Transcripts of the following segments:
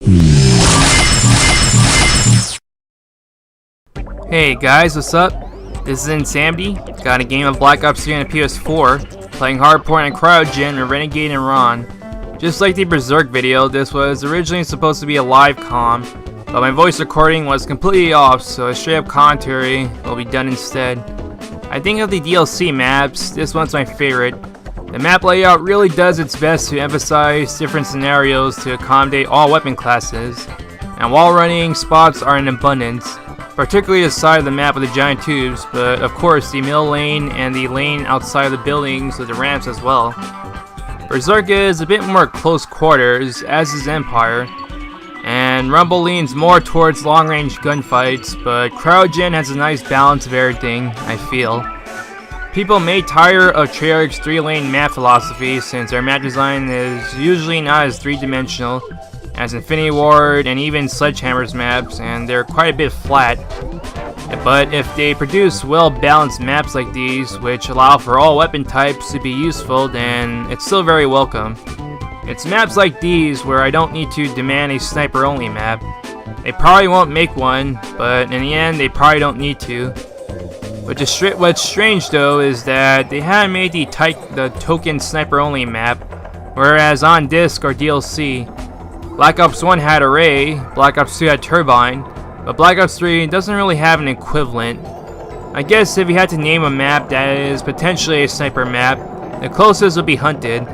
Hey guys, what's up? This is Insanity. Got a game of Black Ops 3 on the PS4, playing Hardpoint and Cryogen with Renegade and Ron. Just like the Berserk video, this was originally supposed to be a live comm, but my voice recording was completely off, so a straight up commentary will be done instead. I think of the DLC maps, this one's my favorite. The map layout really does its best to emphasize different scenarios to accommodate all weapon classes, and wall running spots are in abundance, particularly the side of the map with the giant tubes, but of course the middle lane and the lane outside of the buildings with the ramps as well. Berserk is a bit more close quarters, as is Empire, and Rumble leans more towards long range gunfights, but Cryogen has a nice balance of everything, I feel. People may tire of Treyarch's 3-lane map philosophy since their map design is usually not as 3-dimensional as Infinity Ward and even Sledgehammer's maps, and they're quite a bit flat. But if they produce well-balanced maps like these, which allow for all weapon types to be useful, then it's still very welcome. It's maps like these where I don't need to demand a sniper-only map. They probably won't make one, but in the end they probably don't need to. What's strange though is that they haven't made the token sniper-only map, whereas on disc or DLC, Black Ops 1 had Array, Black Ops 2 had Turbine, but Black Ops 3 doesn't really have an equivalent. I guess if you had to name a map that is potentially a sniper map, the closest would be Hunted,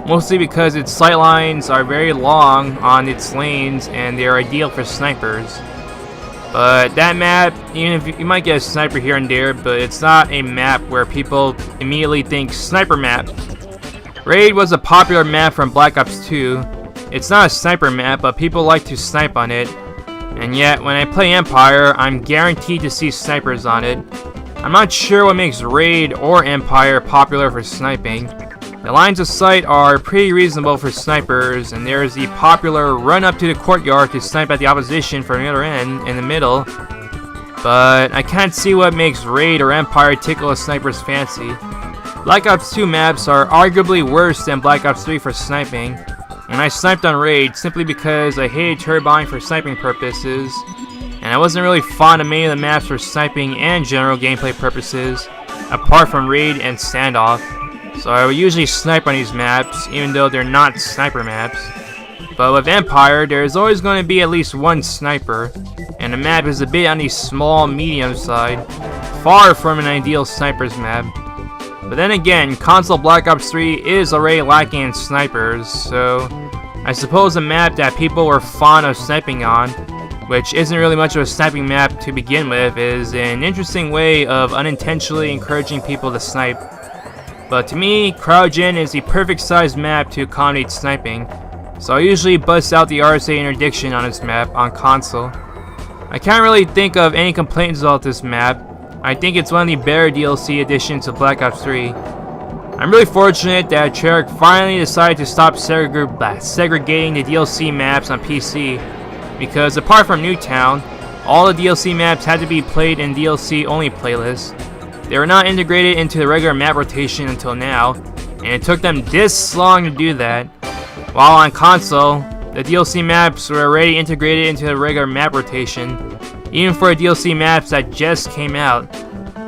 mostly because its sight lines are very long on its lanes and they are ideal for snipers. But that map, even if you might get a sniper here and there, but it's not a map where people immediately think sniper map. Raid was a popular map from Black Ops 2. It's not a sniper map, but people like to snipe on it. And yet, when I play Empire, I'm guaranteed to see snipers on it. I'm not sure what makes Raid or Empire popular for sniping. The lines of sight are pretty reasonable for snipers, and there's the popular run up to the courtyard to snipe at the opposition from the other end in the middle. But I can't see what makes Raid or Empire tickle a sniper's fancy. Black Ops 2 maps are arguably worse than Black Ops 3 for sniping, and I sniped on Raid simply because I hated Turbine for sniping purposes, and I wasn't really fond of many of the maps for sniping and general gameplay purposes, apart from Raid and Standoff. So I would usually snipe on these maps, even though they're not sniper maps. But with Empire, there's always going to be at least one sniper, and the map is a bit on the small, medium side, far from an ideal sniper's map. But then again, console Black Ops 3 is already lacking in snipers, so I suppose a map that people were fond of sniping on, which isn't really much of a sniping map to begin with, is an interesting way of unintentionally encouraging people to snipe. But to me, Cryogen is the perfect sized map to accommodate sniping, so I usually bust out the RSA interdiction on this map on console. I can't really think of any complaints about this map. I think it's one of the better DLC additions to Black Ops 3. I'm really fortunate that Treyarch finally decided to stop segregating the DLC maps on PC, because apart from Newtown, all the DLC maps had to be played in DLC only playlists. They were not integrated into the regular map rotation until now, and it took them this long to do that. While on console, the DLC maps were already integrated into the regular map rotation, even for the DLC maps that just came out.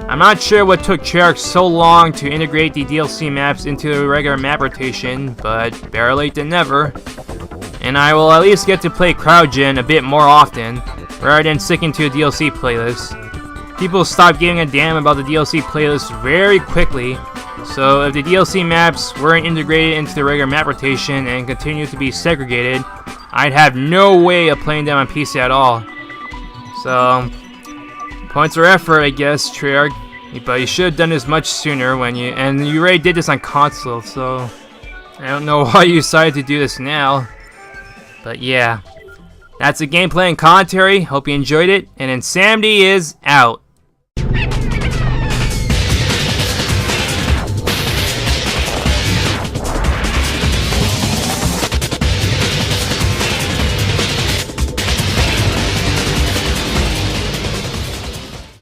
I'm not sure what took Treyarch so long to integrate the DLC maps into the regular map rotation, but better late than never. And I will at least get to play Cryogen a bit more often, rather than sticking to a DLC playlist. People stopped giving a damn about the DLC playlist very quickly, so if the DLC maps weren't integrated into the regular map rotation and continued to be segregated, I'd have no way of playing them on PC at all. So, points for effort, I guess, Treyarch. But you should have done this much sooner and you already did this on console, so I don't know why you decided to do this now. But yeah, that's the gameplay and commentary. Hope you enjoyed it, and Insanity is out.